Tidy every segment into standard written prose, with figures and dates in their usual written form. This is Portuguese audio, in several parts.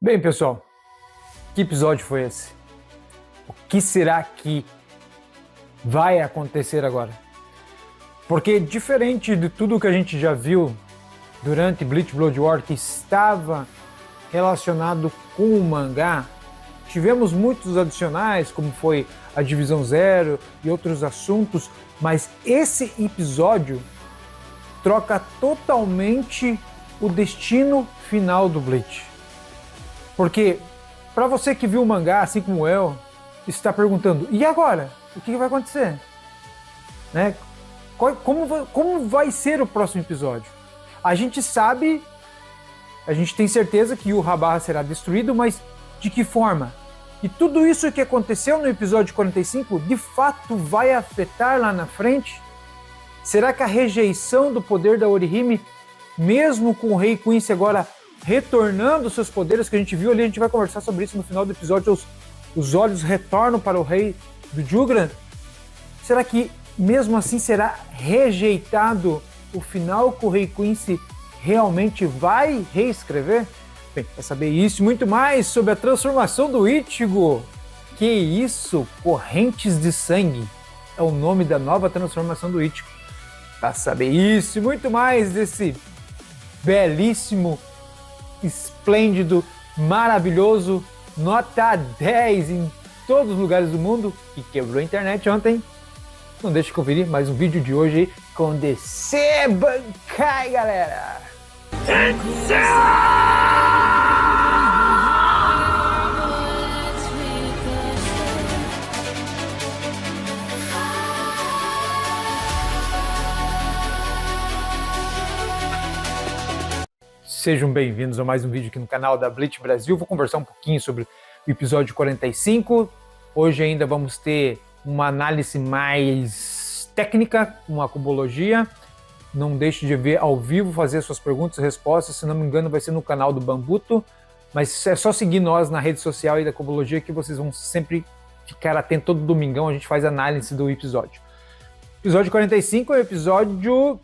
Bem, pessoal, que episódio foi esse? O que será que vai acontecer agora? Porque diferente de tudo que a gente já viu durante Bleach Blood War, que estava relacionado com o mangá, tivemos muitos adicionais, como foi a Divisão Zero e outros assuntos, mas esse episódio troca totalmente o destino final do Bleach. Porque, para você que viu o mangá, assim como eu, está perguntando, e agora? O que vai acontecer? Né? Como vai ser o próximo episódio? A gente sabe, a gente tem certeza que o Rabarra será destruído, mas de que forma? E tudo isso que aconteceu no episódio 45, de fato vai afetar lá na frente? Será que a rejeição do poder da Orihime, mesmo com o Rei Quincy agora retornando seus poderes, que a gente viu ali, a gente vai conversar sobre isso no final do episódio, os olhos retornam para o Rei do Jugran, será que mesmo assim será rejeitado o final que o Rei Quincy realmente vai reescrever? Bem, para saber isso e muito mais sobre a transformação do Ichigo, que isso, Correntes de Sangue, é o nome da nova transformação do Ichigo. Para saber isso e muito mais desse belíssimo, esplêndido, maravilhoso, nota 10 em todos os lugares do mundo, que quebrou a internet ontem. Não deixe de conferir mais um vídeo de hoje com DC Bankai, galera! Sejam bem-vindos a mais um vídeo aqui no canal da Bleach Brasil. Vou conversar um pouquinho sobre o episódio 45. Hoje ainda vamos ter uma análise mais técnica, uma cubologia. Não deixe de ver ao vivo, fazer suas perguntas e respostas. Se não me engano, vai ser no canal do Bambuto. Mas é só seguir nós na rede social aí da cubologia que vocês vão sempre ficar atentos. Todo domingão a gente faz análise do episódio. O episódio 45 é um episódio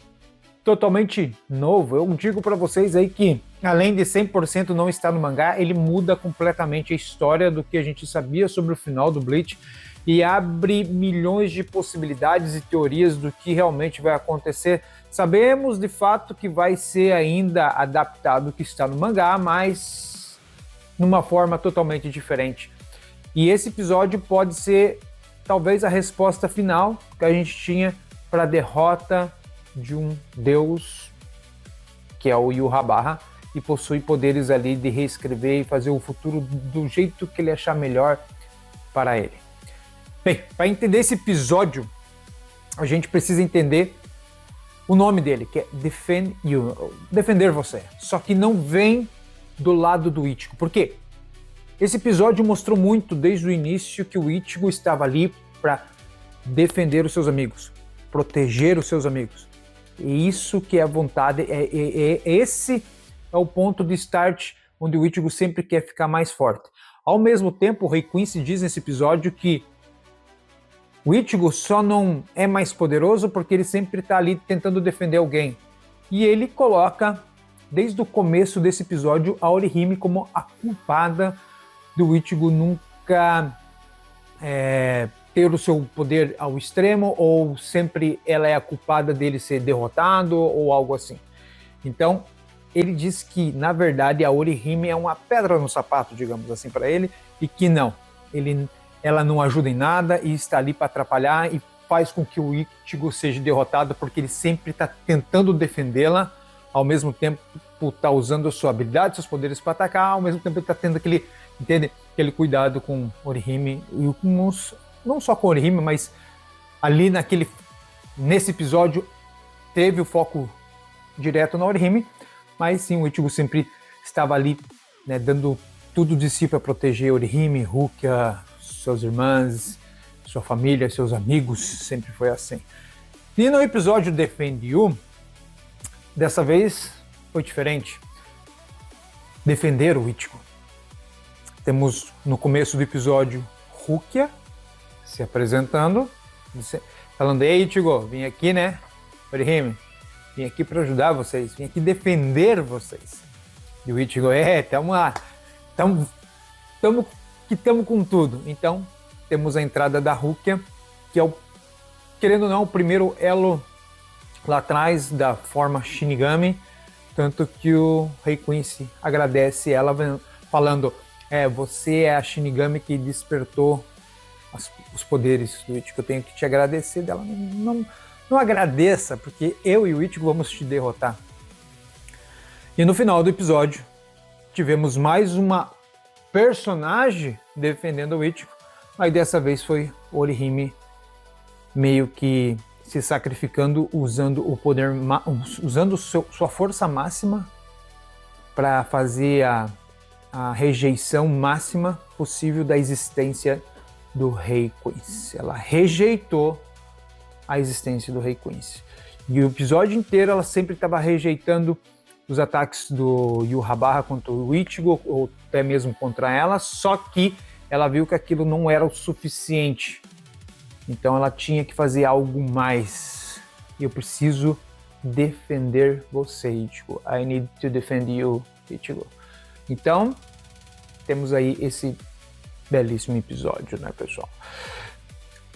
totalmente novo. Eu digo para vocês aí que, além de 100% não estar no mangá, ele muda completamente a história do que a gente sabia sobre o final do Bleach e abre milhões de possibilidades e teorias do que realmente vai acontecer. Sabemos de fato que vai ser ainda adaptado o que está no mangá, mas numa forma totalmente diferente. E esse episódio pode ser talvez a resposta final que a gente tinha para a derrota de um deus, que é o Yhwach, e possui poderes ali de reescrever e fazer o futuro do jeito que ele achar melhor para ele. Bem, para entender esse episódio, a gente precisa entender o nome dele, que é Defend You, defender você. Só que não vem do lado do Ichigo. Por quê? Esse episódio mostrou muito desde o início que o Ichigo estava ali para defender os seus amigos, proteger os seus amigos. E isso que é a vontade, esse é o ponto de start onde o Ichigo sempre quer ficar mais forte. Ao mesmo tempo, o Rei Quincy diz nesse episódio que o Ichigo só não é mais poderoso porque ele sempre está ali tentando defender alguém. E ele coloca, desde o começo desse episódio, a Orihime como a culpada do Ichigo nunca ter o seu poder ao extremo, ou sempre ela é a culpada dele ser derrotado, ou algo assim. Então, ele diz que, na verdade, a Orihime é uma pedra no sapato, digamos assim, para ele, e que não, ela não ajuda em nada e está ali para atrapalhar e faz com que o Ichigo seja derrotado, porque ele sempre está tentando defendê-la, ao mesmo tempo está usando a sua habilidade, seus poderes para atacar, ao mesmo tempo ele está tendo aquele cuidado com Orihime e com os, não só com Orihime, mas ali nesse episódio teve o foco direto na Orihime, mas sim, o Ichigo sempre estava ali, né, dando tudo de si para proteger Orihime, Rukia, seus irmãos, sua família, seus amigos, sempre foi assim. E no episódio Defend You, dessa vez foi diferente. Defender o Ichigo. Temos no começo do episódio Rukia se apresentando, falando: "Ei, Ichigo, vim aqui, né? Orihime, vim aqui para ajudar vocês, vim aqui defender vocês." E o Ichigo: "Tamo lá, Estamos com tudo. Então, temos a entrada da Rukia, que é querendo ou não, o primeiro elo lá atrás da forma Shinigami, tanto que o Rei Quincy agradece ela falando, você é a Shinigami que despertou os poderes do Ichigo, eu tenho que te agradecer. Dela, não agradeça, porque eu e o Ichigo vamos te derrotar. E no final do episódio, tivemos mais uma personagem defendendo o Ichigo, mas dessa vez foi Orihime meio que se sacrificando, usando o poder, usando sua força máxima para fazer a rejeição máxima possível da existência do Rei Quincy. Ela rejeitou a existência do Rei Quincy. E o episódio inteiro ela sempre estava rejeitando os ataques do Yhwach contra o Ichigo, ou até mesmo contra ela, só que ela viu que aquilo não era o suficiente. Então ela tinha que fazer algo mais. E eu preciso defender você, Ichigo. I need to defend you, Ichigo. Então, temos aí esse belíssimo episódio, né, pessoal?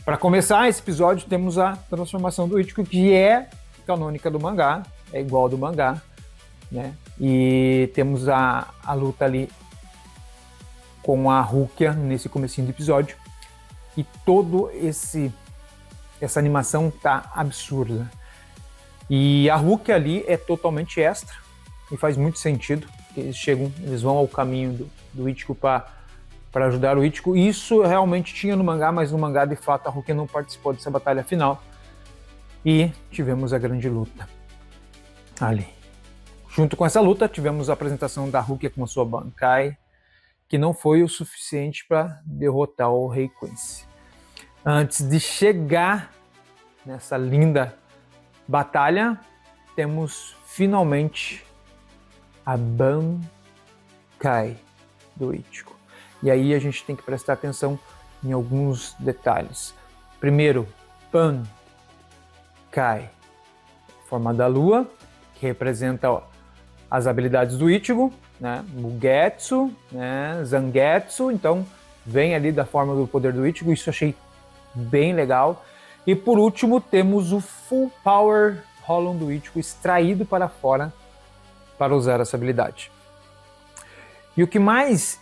Para começar esse episódio, temos a transformação do Ichigo, que é canônica do mangá, é igual ao do mangá, né? E temos a luta ali com a Rukia nesse comecinho do episódio. E todo essa animação tá absurda. E a Rukia ali é totalmente extra e faz muito sentido. Eles vão ao caminho do Ichigo para ajudar o Ichigo. Isso realmente tinha no mangá, mas no mangá de fato a Rukia não participou dessa batalha final. E tivemos a grande luta ali. Junto com essa luta tivemos a apresentação da Rukia com a sua Bankai, que não foi o suficiente para derrotar o Rei Quincy. Antes de chegar nessa linda batalha, temos finalmente a Bankai do Ichigo. E aí a gente tem que prestar atenção em alguns detalhes. Primeiro, Bankai, forma da lua, que representa as habilidades do Ichigo, né? Mugetsu, né? Zangetsu, então vem ali da forma do poder do Ichigo, isso eu achei bem legal. E por último temos o Full Power Holon do Ichigo extraído para fora para usar essa habilidade. E o que mais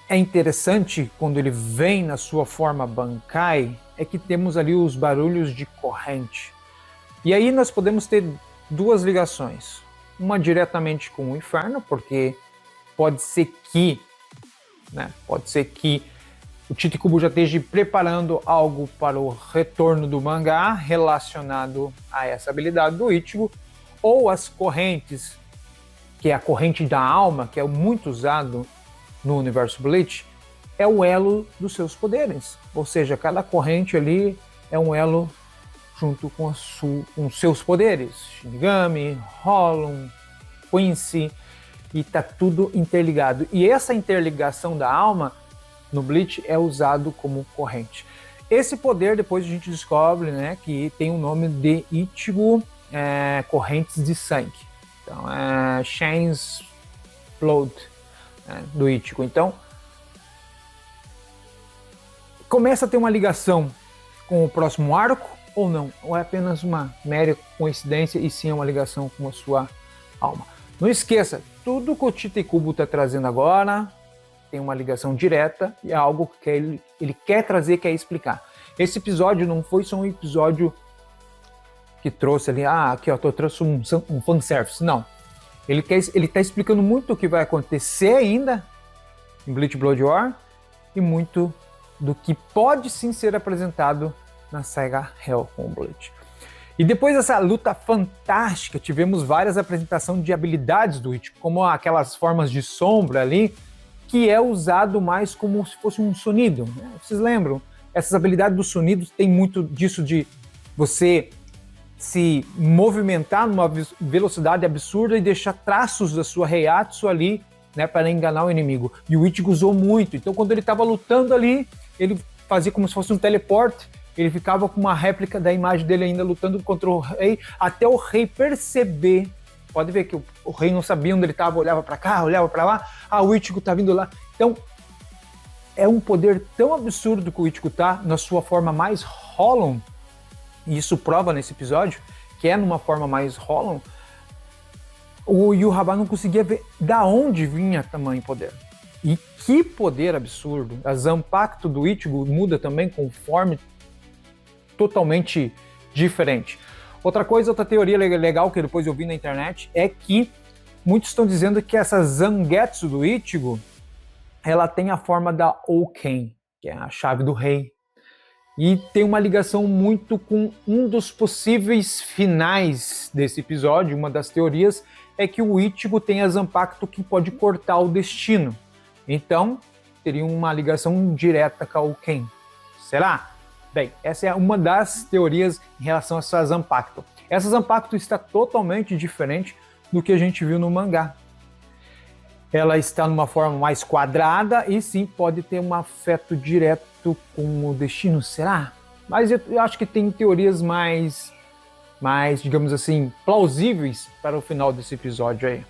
é interessante quando ele vem na sua forma Bankai é que temos ali os barulhos de corrente. E aí nós podemos ter duas ligações. Uma diretamente com o inferno, porque pode ser que o Tite Kubo já esteja preparando algo para o retorno do mangá relacionado a essa habilidade do Ichigo, ou as correntes, que é a corrente da alma, que é muito usado no universo Bleach, é o elo dos seus poderes. Ou seja, cada corrente ali é um elo junto com os seus poderes. Shinigami, Holon, Quincy, e tá tudo interligado. E essa interligação da alma no Bleach é usado como corrente. Esse poder depois a gente descobre, né, que tem o nome de Ichigo Correntes de Sangue. Então é Chains Blood, né, do Ichigo. Então começa a ter uma ligação com o próximo arco ou não? Ou é apenas uma mera coincidência e sim é uma ligação com a sua alma? Não esqueça, tudo que o Tite Kubo está trazendo agora tem uma ligação direta e é algo que ele quer trazer, quer explicar. Esse episódio não foi só um episódio que trouxe ali, aqui ó, trouxe um fanservice. Não. Ele está explicando muito o que vai acontecer ainda em Bleach Blood War e muito do que pode sim ser apresentado na saga Hell com Bleach. E depois dessa luta fantástica, tivemos várias apresentações de habilidades do Ichigo, como aquelas formas de sombra ali, que é usado mais como se fosse um sonido, né? Vocês lembram? Essas habilidades do sonido tem muito disso de você se movimentar numa velocidade absurda e deixar traços da sua Reiatsu ali, né, para enganar o inimigo. E o Ichigo usou muito. Então quando ele estava lutando ali, ele fazia como se fosse um teleporte. Ele ficava com uma réplica da imagem dele ainda lutando contra o rei, até o rei perceber. Pode ver que o rei não sabia onde ele estava, olhava para cá, olhava para lá. O Ichigo tá vindo lá. Então, é um poder tão absurdo que o Ichigo tá na sua forma mais Hollow, e isso prova nesse episódio, que é numa forma mais Hollow, o Yhwach não conseguia ver da onde vinha tamanho poder. E que poder absurdo! A Zanpakuto do Ichigo muda também conforme totalmente diferente. Outra teoria legal que depois eu vi na internet é que muitos estão dizendo que essa Zangetsu do Ichigo, ela tem a forma da Ouken, que é a chave do rei. E tem uma ligação muito com um dos possíveis finais desse episódio. Uma das teorias é que o Ichigo tem a Zanpakuto que pode cortar o destino. Então, teria uma ligação direta com a Ouken. Será? Bem, essa é uma das teorias em relação a essa Zanpakuto. Essa Zanpakuto está totalmente diferente do que a gente viu no mangá. Ela está numa forma mais quadrada e sim pode ter um afeto direto com o destino, será? Mas eu acho que tem teorias mais, digamos assim, plausíveis para o final desse episódio aí.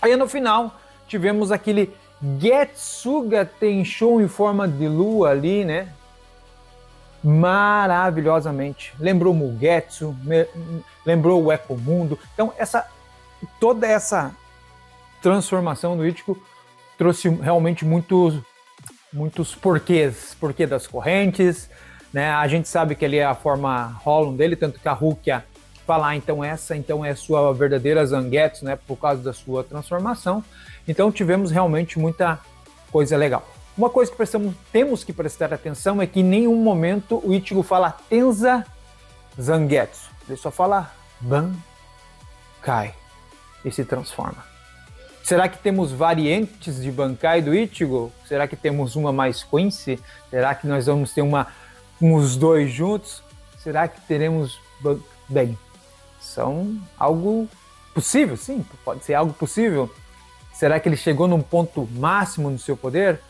Aí no final tivemos aquele Getsuga Tenshou em forma de lua ali, né? Maravilhosamente. Lembrou Mugetsu, lembrou o Ecomundo. Então toda essa transformação do Ichigo trouxe realmente muitos porquês. Porquê das correntes, né? A gente sabe que ali é a forma Hollow dele, tanto que a Rukia fala, então essa é a sua verdadeira Zangetsu, né? Por causa da sua transformação. Então tivemos realmente muita coisa legal. Uma coisa que temos que prestar atenção é que em nenhum momento o Ichigo fala Tenza Zangetsu. Ele só fala Bankai e se transforma. Será que temos variantes de Bankai do Ichigo? Será que temos uma mais Quincy? Será que nós vamos ter uns dois juntos? Será que teremos... Bem, são algo possível, sim, pode ser algo possível. Será que ele chegou num ponto máximo no seu poder?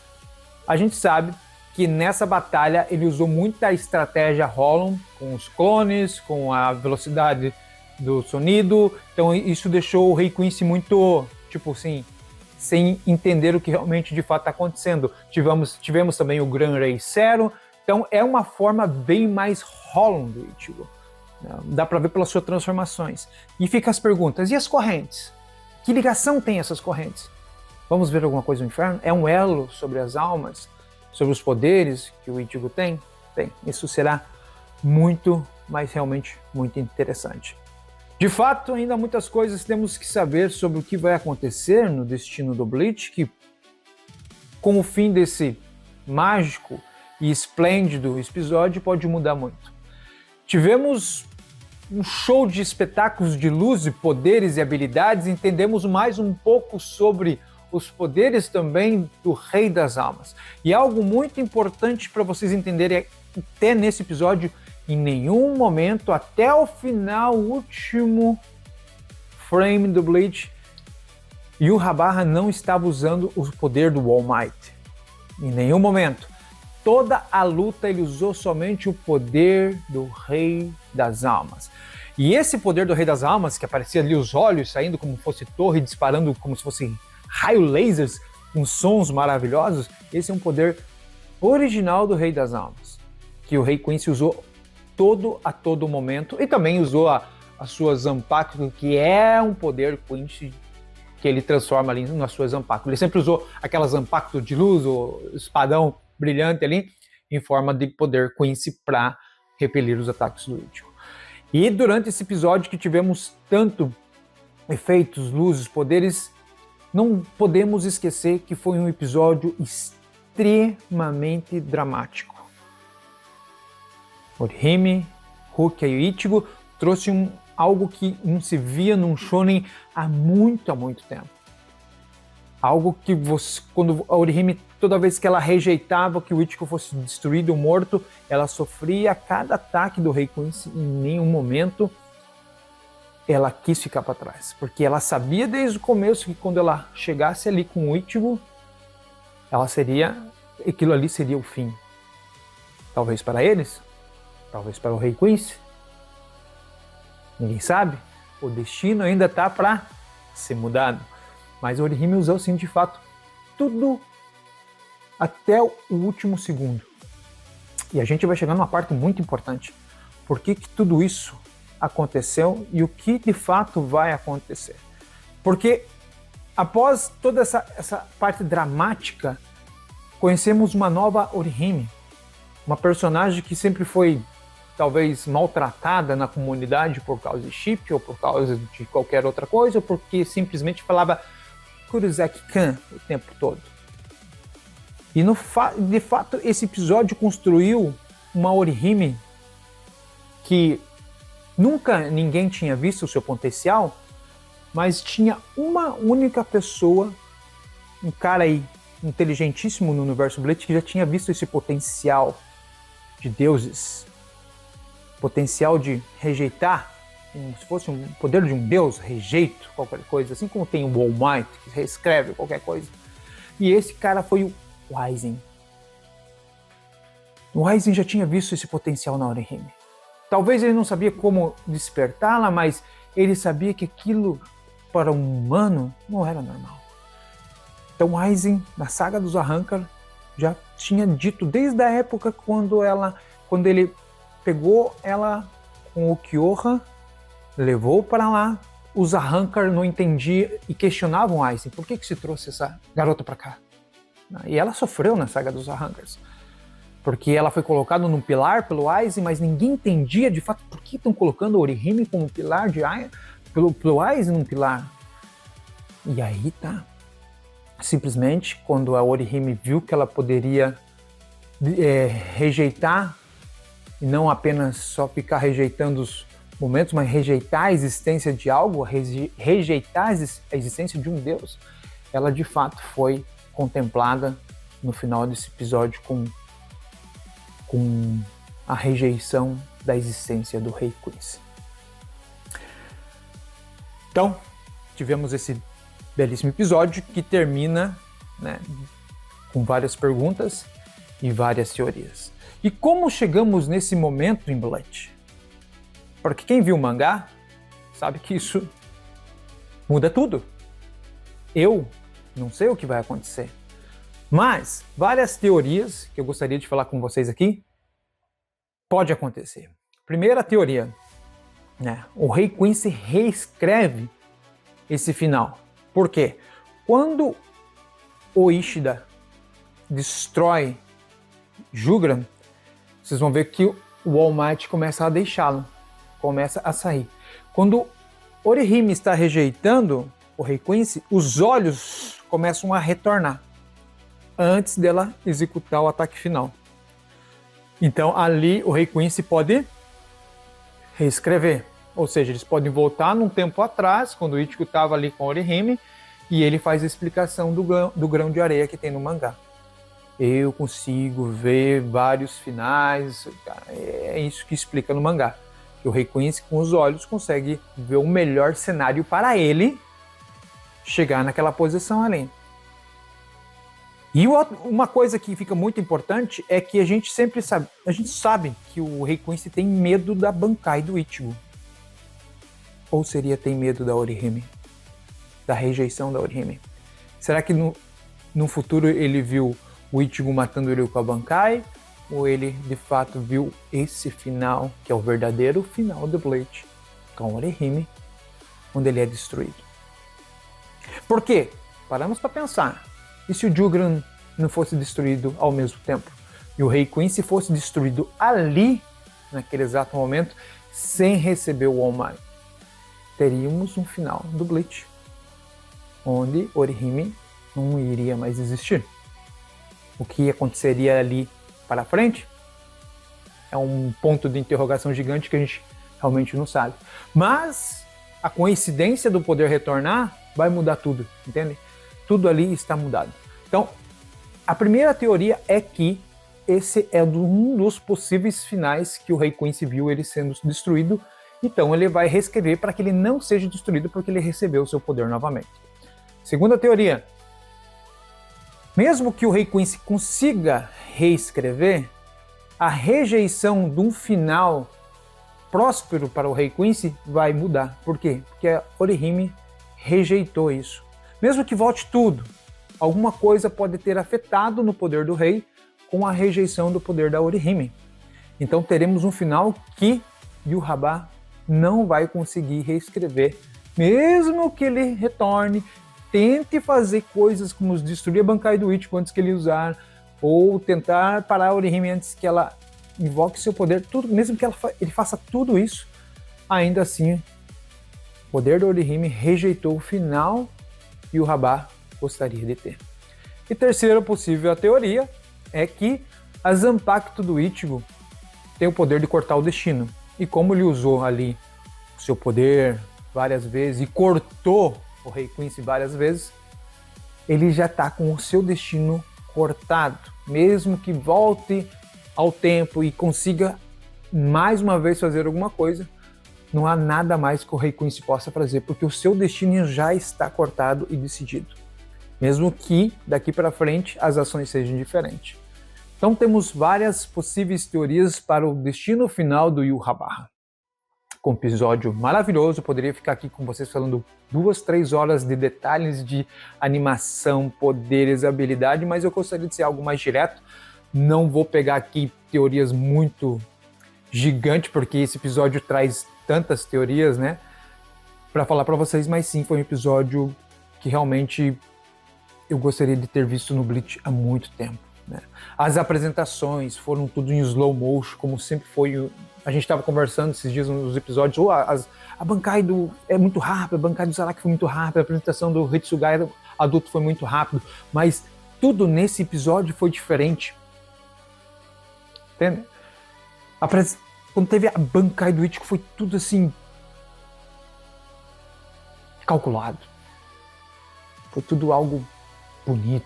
A gente sabe que nessa batalha ele usou muita estratégia Hollow, com os clones, com a velocidade do sonido. Então isso deixou o Rei Quincy muito, tipo assim, sem entender o que realmente de fato está acontecendo. Tivemos também o Gran Rei Zero. Então é uma forma bem mais Hollow do Ichigo. Dá para ver pelas suas transformações. E fica as perguntas, e as correntes? Que ligação tem essas correntes? Vamos ver alguma coisa no inferno? É um elo sobre as almas? Sobre os poderes que o Ichigo tem? Bem, isso será muito, mas realmente muito interessante. De fato, ainda há muitas coisas temos que saber sobre o que vai acontecer no destino do Bleach, que com o fim desse mágico e esplêndido episódio pode mudar muito. Tivemos um show de espetáculos de luz e poderes e habilidades, entendemos mais um pouco sobre os poderes também do Rei das Almas. E algo muito importante para vocês entenderem é que até nesse episódio, em nenhum momento, até o final, o último frame do Bleach, Yhwach não estava usando o poder do All Might. Em nenhum momento. Toda a luta ele usou somente o poder do Rei das Almas. E esse poder do Rei das Almas, que aparecia ali os olhos saindo como se fosse torre, disparando como se fossem raio lasers, com sons maravilhosos, esse é um poder original do Rei das Almas, que o Rei Quincy usou a todo momento, e também usou a sua Zanpakuto, que é um poder Quincy que ele transforma ali na sua Zanpakuto. Ele sempre usou aquela Zanpakuto de luz, o espadão brilhante ali, em forma de poder Quincy para repelir os ataques do Ichigo. E durante esse episódio que tivemos tanto efeitos, luzes, poderes, não podemos esquecer que foi um episódio extremamente dramático. Orihime, Rukia e Ichigo trouxe algo que não se via num shonen há muito tempo. Algo que quando a Orihime, toda vez que ela rejeitava que o Ichigo fosse destruído ou morto, ela sofria cada ataque do Rei Quincy. Em nenhum momento ela quis ficar para trás, porque ela sabia desde o começo que quando ela chegasse ali com o Ichigo, aquilo ali seria o fim. Talvez para eles, talvez para o Rei Quincy. Ninguém sabe. O destino ainda está para ser mudado. Mas o Orihime usou sim de fato tudo até o último segundo. E a gente vai chegar numa parte muito importante. Por que tudo isso aconteceu e o que de fato vai acontecer? Porque após toda essa parte dramática, conhecemos uma nova Orihime, uma personagem que sempre foi talvez maltratada na comunidade por causa de chip ou por causa de qualquer outra coisa, ou porque simplesmente falava Kurosaki-kan o tempo todo. E de fato esse episódio construiu uma Orihime que nunca ninguém tinha visto o seu potencial, mas tinha uma única pessoa, um cara aí inteligentíssimo no universo Bleach, que já tinha visto esse potencial de deuses, potencial de rejeitar, como se fosse um poder de um deus, rejeito qualquer coisa, assim como tem o All Might, que reescreve qualquer coisa. E esse cara foi o Aizen. O Aizen já tinha visto esse potencial na Orihime. Talvez ele não sabia como despertá-la, mas ele sabia que aquilo para um humano não era normal. Então Aizen, na saga dos Arrancar, já tinha dito desde a época quando ele pegou ela com o Kyoha, levou para lá, os Arrancar não entendiam e questionavam Aizen. Por que se trouxe essa garota para cá? E ela sofreu na saga dos Arrancars, porque ela foi colocada num pilar pelo Aizen, mas ninguém entendia de fato por que estão colocando a Orihime como pilar pelo Aizen num pilar. E aí tá. Simplesmente, quando a Orihime viu que ela poderia rejeitar, e não apenas só ficar rejeitando os momentos, mas rejeitar a existência de algo, rejeitar a existência de um Deus, ela de fato foi contemplada no final desse episódio com a rejeição da existência do Rei Quincy. Então, tivemos esse belíssimo episódio que termina, né, com várias perguntas e várias teorias. E como chegamos nesse momento em Bleach? Porque quem viu o mangá sabe que isso muda tudo. Eu não sei o que vai acontecer, mas várias teorias que eu gostaria de falar com vocês aqui pode acontecer. Primeira teoria, né? O Rei Quincy reescreve esse final. Por quê? Quando o Ishida destrói Jugran, vocês vão ver que o All Might começa a deixá-lo, começa a sair. Quando Orihime está rejeitando o Rei Quincy, os olhos começam a retornar antes dela executar o ataque final. Então ali o Rei Quincy pode reescrever, ou seja, eles podem voltar num tempo atrás, quando o Ichigo estava ali com Orihime, e ele faz a explicação do grão de areia que tem no mangá. Eu consigo ver vários finais, é isso que explica no mangá. Que o Rei Quincy com os olhos consegue ver o melhor cenário para ele chegar naquela posição ali. E uma coisa que fica muito importante é que a gente sabe que o Rei Quincy tem medo da Bankai do Ichigo. Ou tem medo da Orihime? Da rejeição da Orihime? Será que no futuro ele viu o Ichigo matando ele com a Bankai? Ou ele de fato viu esse final, que é o verdadeiro final do Bleach, com Orihime, onde ele é destruído? Por quê? Paramos para pensar. E se o Jugran não fosse destruído ao mesmo tempo? E o Rei Quincy fosse destruído ali, naquele exato momento, sem receber o All Might? Teríamos um final do Bleach, onde Orihime não iria mais existir. O que aconteceria ali para frente é um ponto de interrogação gigante que a gente realmente não sabe. Mas a coincidência do poder retornar vai mudar tudo, entende? Tudo ali está mudado. Então, a primeira teoria é que esse é um dos possíveis finais que o Rei Quincy viu ele sendo destruído. Então ele vai reescrever para que ele não seja destruído, porque ele recebeu o seu poder novamente. Segunda teoria. Mesmo que o Rei Quincy consiga reescrever, a rejeição de um final próspero para o Rei Quincy vai mudar. Por quê? Porque a Orihime rejeitou isso. Mesmo que volte tudo alguma coisa pode ter afetado no poder do rei com a rejeição do poder da Orihime. Então teremos um final que Yhwach não vai conseguir reescrever, mesmo que ele retorne, tente fazer coisas como destruir a Bankai do Ichigo antes que ele usar, ou tentar parar a Orihime antes que ela invoque seu poder, tudo, mesmo que ele faça tudo isso, ainda assim, o poder da Orihime rejeitou o final que o Yhwach gostaria de ter. E terceira possível teoria é que a Zanpakuto do Ichigo tem o poder de cortar o destino. E como ele usou ali o seu poder várias vezes e cortou o Rei Quincy várias vezes, ele já está com o seu destino cortado. Mesmo que volte ao tempo e consiga mais uma vez fazer alguma coisa, não há nada mais que o Rei Quincy possa fazer, porque o seu destino já está cortado e decidido. Mesmo que daqui para frente as ações sejam diferentes. Então temos várias possíveis teorias para o destino final do Yhwach. Com um episódio maravilhoso, eu poderia ficar aqui com vocês falando 2, 3 horas de detalhes de animação, poderes, habilidade, mas eu gostaria de ser algo mais direto. Não vou pegar aqui teorias muito gigantes, porque esse episódio traz tantas teorias, né, para falar para vocês, mas sim, foi um episódio que realmente eu gostaria de ter visto no Bleach há muito tempo. Né? As apresentações foram tudo em slow motion, como sempre foi. A gente estava conversando esses dias nos episódios, a Bankai é muito rápida, a Bankai do Zaraki foi muito rápida, a apresentação do Hitsugai adulto foi muito rápido, mas tudo nesse episódio foi diferente. Entende? Quando teve a Bankai do Ichigo foi tudo assim calculado. Foi tudo algo bonito.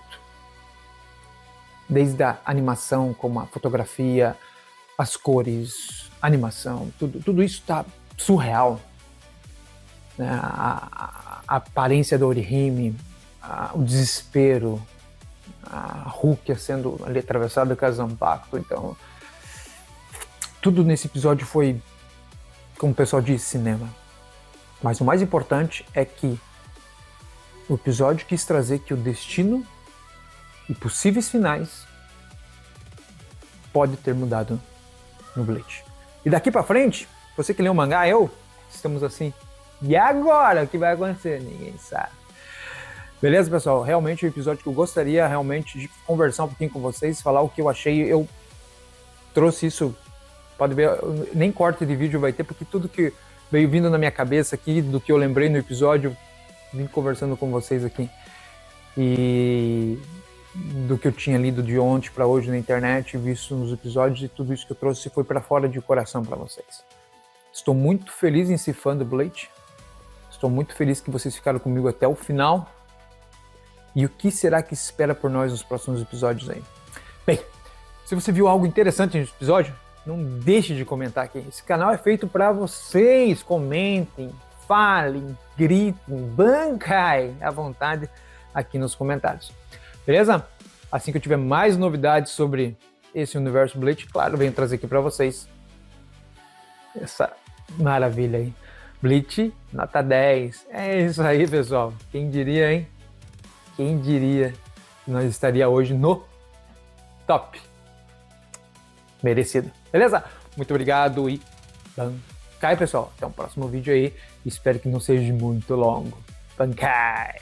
Desde a animação, como a fotografia, as cores, a animação, tudo isso está surreal. Né? A aparência da Orihime, o desespero, a Rukia sendo ali atravessada com a Zanpakuto. Então, tudo nesse episódio foi, como o pessoal diz, cinema. Mas o mais importante é que o episódio quis trazer que o destino e possíveis finais pode ter mudado no Bleach. E daqui pra frente, você que leu o mangá, estamos assim, e agora o que vai acontecer? Ninguém sabe. Beleza, pessoal? Realmente é um episódio que eu gostaria realmente de conversar um pouquinho com vocês, falar o que eu achei. Eu trouxe isso, pode ver, nem corte de vídeo vai ter, porque tudo que veio vindo na minha cabeça aqui, do que eu lembrei no episódio, vim conversando com vocês aqui. E do que eu tinha lido de ontem para hoje na internet, visto nos episódios, e tudo isso que eu trouxe foi para fora de coração para vocês. Estou muito feliz em ser fã do Bleach. Estou muito feliz que vocês ficaram comigo até o final. E o que será que espera por nós nos próximos episódios aí? Bem, se você viu algo interessante nesse episódio, não deixe de comentar aqui. Esse canal é feito para vocês. Comentem, falem, gritem, Bankai à vontade aqui nos comentários. Beleza? Assim que eu tiver mais novidades sobre esse universo Bleach, claro, eu venho trazer aqui para vocês essa maravilha aí. Bleach, nota 10. É isso aí, pessoal. Quem diria, hein? Quem diria que nós estaria hoje no top. Merecido. Beleza? Muito obrigado e Bankai, pessoal. Até o próximo vídeo aí. Espero que não seja muito longo. Bankai!